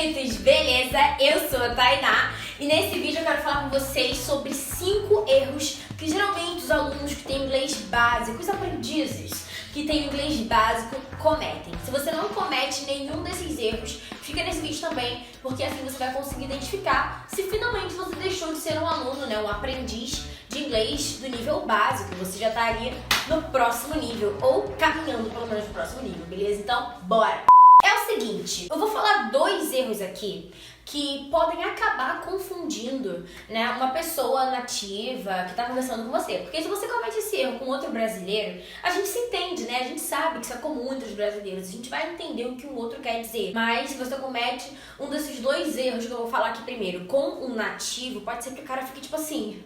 inscritos, beleza? Eu sou a Tainá e nesse vídeo eu quero falar com vocês sobre 5 erros que geralmente os alunos que têm inglês básico, os aprendizes que têm inglês básico cometem. Se você não comete nenhum desses erros, fica nesse vídeo também, porque assim você vai conseguir identificar se finalmente você deixou de ser um aluno, né, um aprendiz de inglês do nível básico, você já tá ali no próximo nível, ou caminhando pelo menos no próximo nível, beleza? Então, bora! É o seguinte, eu vou falar 2 erros aqui que podem acabar confundindo, né, uma pessoa nativa que tá conversando com você. Porque se você comete esse erro com outro brasileiro, a gente se entende, né? A gente sabe que isso é comum entre os brasileiros. A gente vai entender o que o outro quer dizer. Mas se você comete um desses 2 erros que eu vou falar aqui primeiro com um nativo, pode ser que o cara fique tipo assim...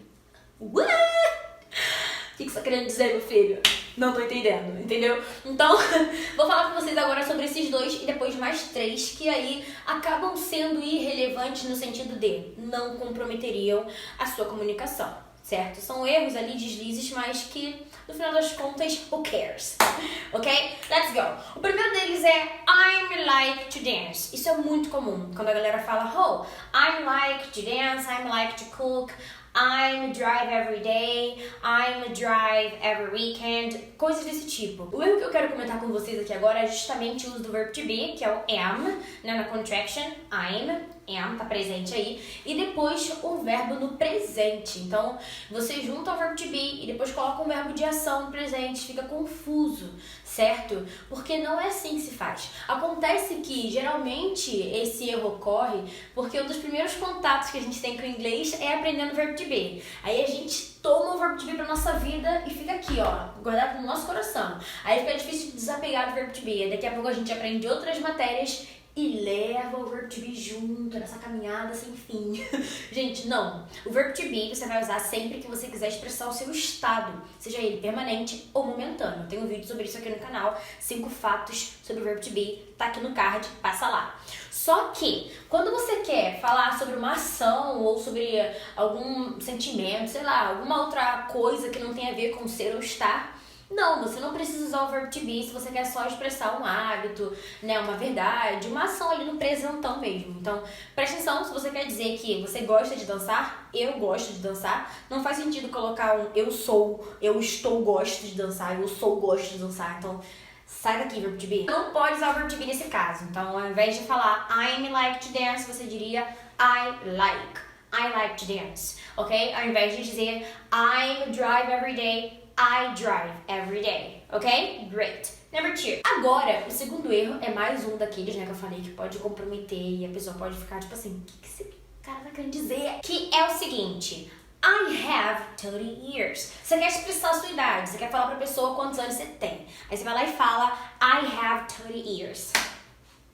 What? O que você tá querendo dizer, meu filho? Não tô entendendo, entendeu? Então, vou falar com vocês agora sobre esses 2 e depois mais 3 que aí acabam sendo irrelevantes no sentido de não comprometeriam a sua comunicação, certo? São erros ali, deslizes, mas que no final das contas, who cares? Ok? Let's go! O primeiro deles é I'm like to dance. Isso é muito comum quando a galera fala oh, I'm like to dance, I'm like to cook, I'm drive every day, I'm drive every weekend, coisas desse tipo. O erro que eu quero comentar com vocês aqui agora é justamente o uso do verbo to be, que é o am, né, na contraction, am, tá presente aí, e depois o verbo no presente. Então, você junta o verbo to be e depois coloca um verbo de ação no presente, fica confuso, certo? Porque não é assim que se faz. Acontece que, geralmente, esse erro ocorre porque um dos primeiros contatos que a gente tem com o inglês é aprendendo o verbo to be. Aí a gente toma o verbo to be pra nossa vida e fica aqui, ó, guardado no nosso coração. Aí fica difícil de desapegar do verbo to be. Daqui a pouco a gente aprende outras matérias e leva o verbo to be junto nessa caminhada sem fim. Gente, não. O verbo to be você vai usar sempre que você quiser expressar o seu estado, seja ele permanente ou momentâneo. Tem um vídeo sobre isso aqui no canal, 5 fatos sobre o verbo to be, tá aqui no card, passa lá. Só que, quando você quer falar sobre uma ação ou sobre algum sentimento, sei lá, alguma outra coisa que não tem a ver com ser ou estar, não, você não precisa usar o verbo to be se você quer só expressar um hábito, né, uma verdade, uma ação ali no presentão mesmo. Então, presta atenção, se você quer dizer que você gosta de dançar, eu gosto de dançar, não faz sentido colocar um eu estou, gosto de dançar, eu sou, gosto de dançar. Então, sai daqui, verbo to be. Não pode usar o verbo to be nesse caso. Então, ao invés de falar I'm like to dance, você diria I like to dance, ok? Ao invés de dizer I drive every day, I drive every day, ok? Great. Number 2. Agora, o segundo erro é mais um daqueles, né, que eu falei que pode comprometer e a pessoa pode ficar tipo assim, o que esse cara tá querendo dizer? Que é o seguinte, I have 30 years. Você quer expressar a sua idade, você quer falar pra pessoa quantos anos você tem. Aí você vai lá e fala, I have 30 years.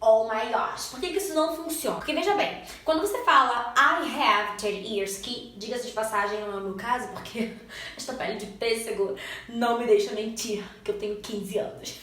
Oh my gosh, por que isso não funciona? Porque veja bem, quando você fala I have 30 years, que diga-se de passagem não é o meu caso, porque esta pele de pêssego não me deixa mentir que eu tenho 15 anos.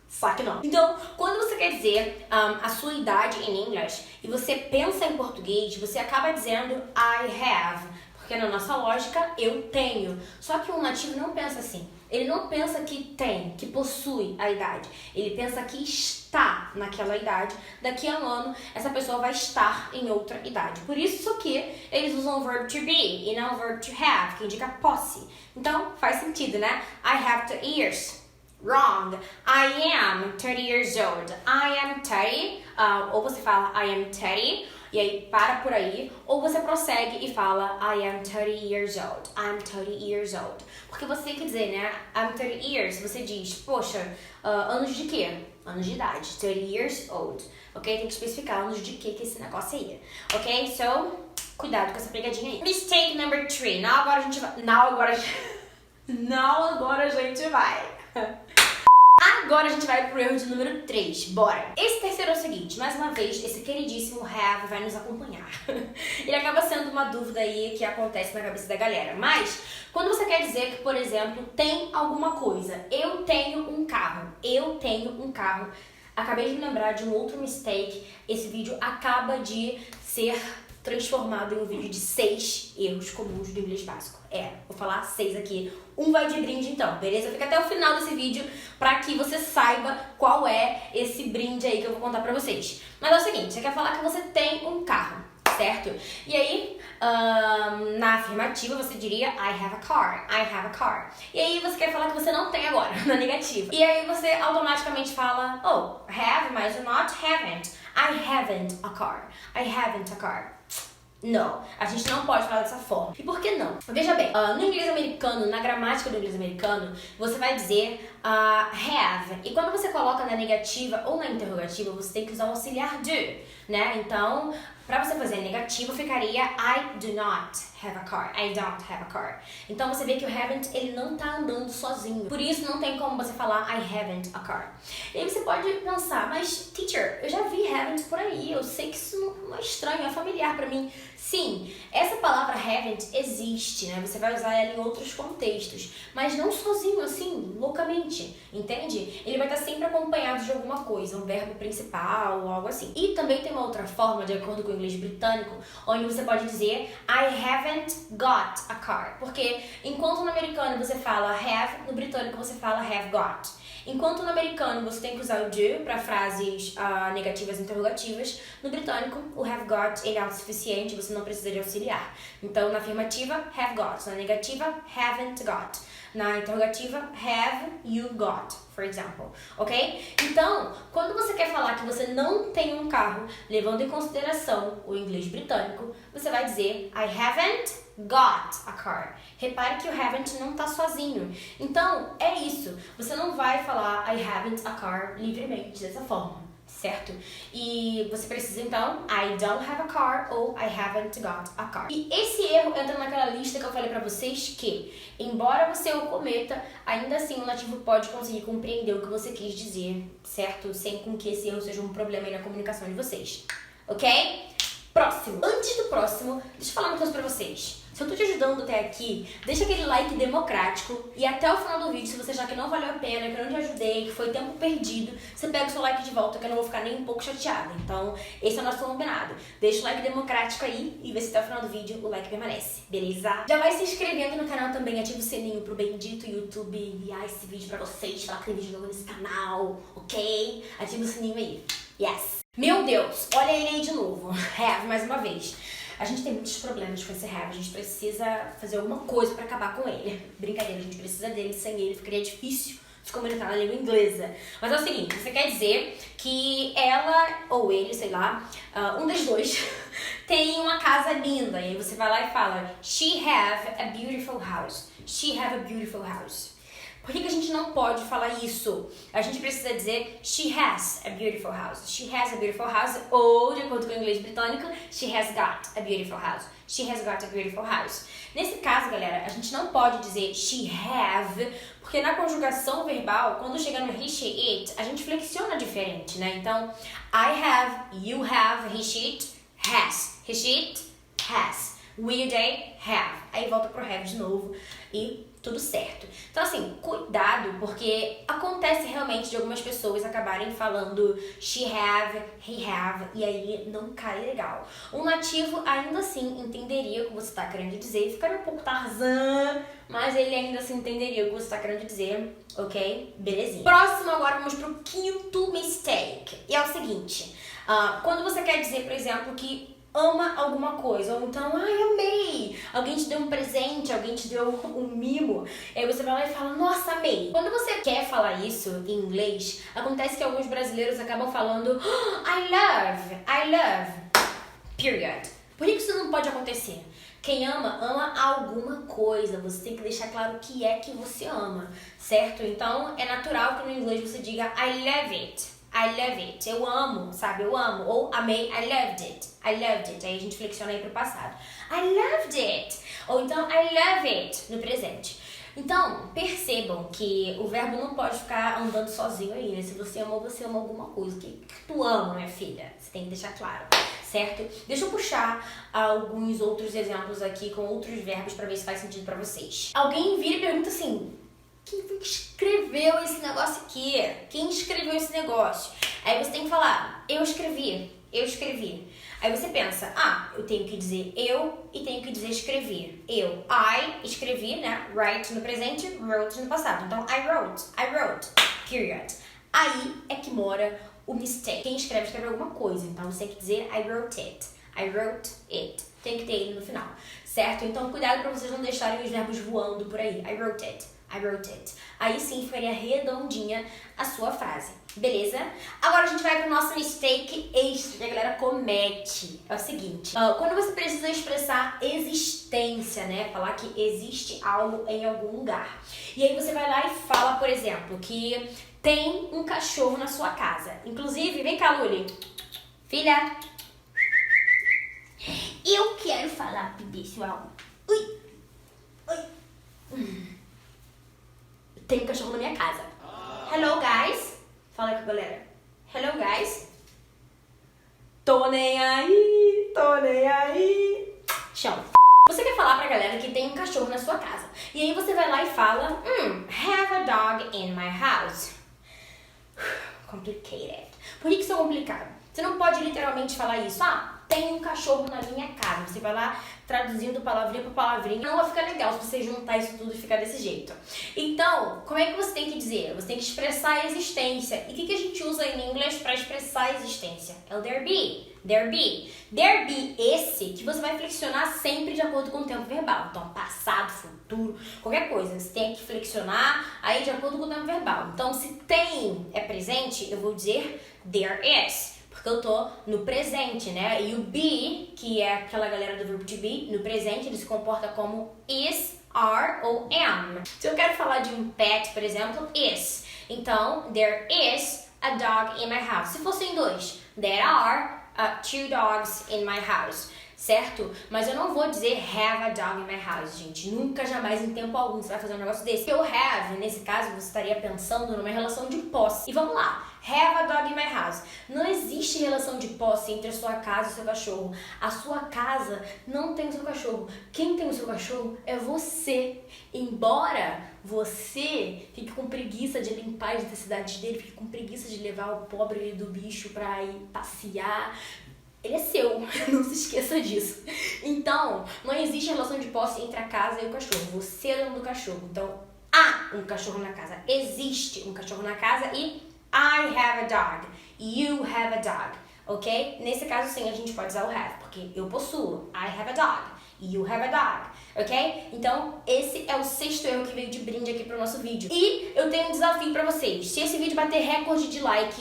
Só que não. Então, quando você quer dizer a sua idade em inglês e você pensa em português, você acaba dizendo I have, porque na nossa lógica eu tenho. Só que um nativo não pensa assim. Ele não pensa que tem, que possui a idade. Ele pensa que está naquela idade. Daqui a um ano, essa pessoa vai estar em outra idade. Por isso que eles usam o verbo to be e não o verbo to have, que indica posse. Então, faz sentido, né? I have 30 years. Wrong. I am 30 years old. I am 30. Ou você fala I am 30. E aí para por aí, ou você prossegue e fala I am 30 years old, I'm 30 years old. Porque você tem que dizer, né, I'm 30 years, você diz, poxa, anos de quê? Anos de idade, 30 years old, ok? Tem que especificar anos de quê que esse negócio aí, ok? So, cuidado com essa pegadinha aí. Mistake number 3, Não, agora a gente vai. Agora a gente vai pro erro de número 3, bora! Esse terceiro é o seguinte, mais uma vez, esse queridíssimo have vai nos acompanhar. Ele acaba sendo uma dúvida aí que acontece na cabeça da galera, mas quando você quer dizer que, por exemplo, tem alguma coisa, eu tenho um carro, acabei de me lembrar de um outro mistake, esse vídeo acaba de ser transformado em um vídeo de 6 erros comuns do inglês básico. Vou falar 6 aqui. Um vai de brinde então, beleza? Fica até o final desse vídeo pra que você saiba qual é esse brinde aí que eu vou contar pra vocês. Mas é o seguinte, você quer falar que você tem um carro, certo? E aí, na afirmativa você diria I have a car, I have a car. E aí você quer falar que você não tem agora, na negativa. E aí você automaticamente fala, oh, have, mas you not haven't. I haven't a car, I haven't a car. Não, a gente não pode falar dessa forma. E por que não? Veja bem, no inglês americano, na gramática do inglês americano, você vai dizer have. E quando você coloca na negativa ou na interrogativa, você tem que usar o auxiliar do, né? Então, pra você fazer a negativa, ficaria I do not have a car. I don't have a car. Então você vê que o haven't, ele não tá andando sozinho. Por isso não tem como você falar I haven't a car. E aí você pode pensar, mas teacher, eu já vi haven't por aí. Eu sei que isso não é estranho, é familiar pra mim. Sim, essa palavra haven't existe, né? Você vai usar ela em outros contextos. Mas não sozinho, assim, loucamente. Entende? Ele vai estar sempre acompanhado de alguma coisa, um verbo principal ou algo assim. E também tem uma outra forma, de acordo com o inglês britânico, onde você pode dizer I haven't got a car. Porque enquanto no americano você fala have, no britânico você fala have got. Enquanto no americano você tem que usar o do para frases negativas e interrogativas, no britânico o have got ele é autossuficiente, você não precisa de auxiliar. Então na afirmativa, have got. Na negativa, haven't got. Na interrogativa, have you got, for example, ok? Então, quando você quer falar que você não tem um carro, levando em consideração o inglês britânico, você vai dizer I haven't got a car. Repare que o haven't não tá sozinho. Então, é isso. Você não vai falar I haven't a car livremente dessa forma, certo? E você precisa então I don't have a car ou I haven't got a car. E esse erro entra naquela lista que eu falei pra vocês que, embora você o cometa, ainda assim o nativo pode conseguir compreender o que você quis dizer, certo? Sem com que esse erro seja um problema aí na comunicação de vocês, ok? Próximo. Antes do próximo, deixa eu falar uma coisa pra vocês. Se eu tô te ajudando até aqui, deixa aquele like democrático e até o final do vídeo, se você achar que não valeu a pena, que eu não te ajudei, que foi tempo perdido, você pega o seu like de volta, que eu não vou ficar nem um pouco chateada. Então, esse é o nosso combinado. Deixa o like democrático aí e vê se até o final do vídeo o like permanece, beleza? Já vai se inscrevendo no canal também, ativa o sininho pro bendito YouTube enviar esse vídeo pra vocês, falar que tem vídeo novo nesse canal, ok? Ativa o sininho aí. Yes! Meu Deus, olha ele aí de novo. Have, mais uma vez. A gente tem muitos problemas com esse have, a gente precisa fazer alguma coisa pra acabar com ele. Brincadeira, a gente precisa dele, sem ele ficaria difícil se comunicar na língua inglesa. Mas é o seguinte, você quer dizer que ela, ou ele, sei lá, um dos dois, tem uma casa linda. E aí você vai lá e fala She have a beautiful house. She have a beautiful house. Por que a gente não pode falar isso? A gente precisa dizer she has a beautiful house. She has a beautiful house. Ou, de acordo com o inglês britânico, she has got a beautiful house. She has got a beautiful house. Nesse caso, galera, a gente não pode dizer she have, porque na conjugação verbal, quando chega no he, she, it, a gente flexiona diferente, né? Então, I have, you have, he, she, it, has. He, she, it, has. We, they, have. Aí volta pro have de novo e tudo certo. Então assim, cuidado, porque acontece realmente de algumas pessoas acabarem falando she have, he have, e aí não cai legal. Um nativo ainda assim entenderia o que você está querendo dizer, ficaria um pouco Tarzan, mas ele ainda assim entenderia o que você está querendo dizer, ok? Belezinha. Próximo agora vamos pro quinto mistake. E é o seguinte, quando você quer dizer, por exemplo, que ama alguma coisa, ou então, ai, amei, alguém te deu um presente, alguém te deu um mimo, aí você vai lá e fala, nossa, amei. Quando você quer falar isso em inglês, acontece que alguns brasileiros acabam falando I love, period. Por que isso não pode acontecer? Quem ama, ama alguma coisa, você tem que deixar claro o que é que você ama, certo? Então, é natural que no inglês você diga I love it. I love it. Eu amo, sabe? Eu amo. Ou amei, I loved it. I loved it. Aí a gente flexiona aí pro passado. I loved it. Ou então, I love it no presente. Então, percebam que o verbo não pode ficar andando sozinho aí, né? Se você ama alguma coisa. O que tu ama, minha filha? Você tem que deixar claro, certo? Deixa eu puxar alguns outros exemplos aqui com outros verbos pra ver se faz sentido pra vocês. Alguém vira e pergunta assim, quem foi que escreveu esse negócio aqui? Quem escreveu esse negócio? Aí você tem que falar, eu escrevi. Eu escrevi. Aí você pensa, eu tenho que dizer eu e tenho que dizer escrever. Eu, I, escrevi, né? Write no presente, wrote no passado. Então, I wrote, period. Aí é que mora o mistake. Quem escreve alguma coisa. Então, você tem que dizer I wrote it. Tem que ter ele no final, certo? Então, cuidado pra vocês não deixarem os verbos voando por aí. I wrote it. Aí sim ficaria redondinha a sua frase, beleza? Agora a gente vai pro nosso mistake extra que a galera comete. É o seguinte, quando você precisa expressar existência, né? Falar que existe algo em algum lugar. E aí você vai lá e fala, por exemplo, que tem um cachorro na sua casa. Inclusive, vem cá, Luli. Filha. Eu quero falar pro pessoal. Ui. Tem um cachorro na minha casa. Hello, guys. Fala aí com a galera. Hello, guys. Tô nem aí. Chão. Você quer falar pra galera que tem um cachorro na sua casa. E aí você vai lá e fala, have a dog in my house. Complicated. Por que isso é complicado? Você não pode literalmente falar isso. Tem um cachorro na minha casa. Você vai lá traduzindo palavrinha por palavrinha. Não vai ficar legal se você juntar isso tudo e ficar desse jeito. Então, como é que você tem que dizer? Você tem que expressar a existência. E o que a gente usa em inglês para expressar a existência? É o there be. There be, esse que você vai flexionar sempre de acordo com o tempo verbal. Então, passado, futuro, qualquer coisa. Você tem que flexionar aí de acordo com o tempo verbal. Então, se tem é presente, eu vou dizer there is. Porque eu tô no presente, né? E o be, que é aquela galera do verbo to be, no presente ele se comporta como is, are ou am. Se eu quero falar de um pet, por exemplo, is. Então, there is a dog in my house. Se fossem dois, there are two dogs in my house. Certo? Mas eu não vou dizer have a dog in my house, gente. Nunca, jamais, em tempo algum, você vai fazer um negócio desse. Eu have, nesse caso, você estaria pensando numa relação de posse. E vamos lá. Have a dog in my house. Não existe relação de posse entre a sua casa e o seu cachorro. A sua casa não tem o seu cachorro. Quem tem o seu cachorro é você. Embora você fique com preguiça de limpar as necessidades dele, fique com preguiça de levar o pobre do bicho pra ir passear, ele é seu, não se esqueça disso. Então, não existe relação de posse entre a casa e o cachorro. Você é dono do cachorro. Então, há um cachorro na casa. Existe um cachorro na casa e I have a dog. You have a dog. Ok? Nesse caso, sim, a gente pode usar o have, porque eu possuo. I have a dog. You have a dog. Ok? Então, esse é o 6º erro que veio de brinde aqui pro nosso vídeo. E eu tenho um desafio pra vocês. Se esse vídeo bater recorde de like,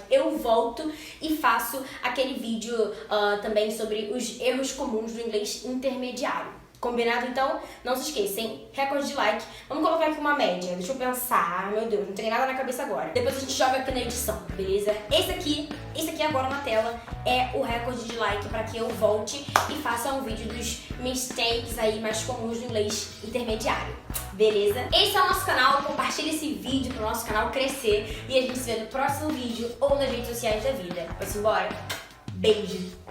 eu volto e faço aquele vídeo também sobre os erros comuns do inglês intermediário. Combinado? Então, não se esqueça, hein? Recorde de like. Vamos colocar aqui uma média. Deixa eu pensar. Meu Deus, não tem nada na cabeça agora. Depois a gente joga aqui na edição, beleza? Esse aqui agora na tela é o recorde de like para que eu volte e faça um vídeo dos mistakes aí mais comuns do inglês intermediário. Beleza? Esse é o nosso canal. Compartilhe esse vídeo pro nosso canal crescer. E a gente se vê no próximo vídeo ou nas redes sociais da vida. Vai-se embora? Beijo!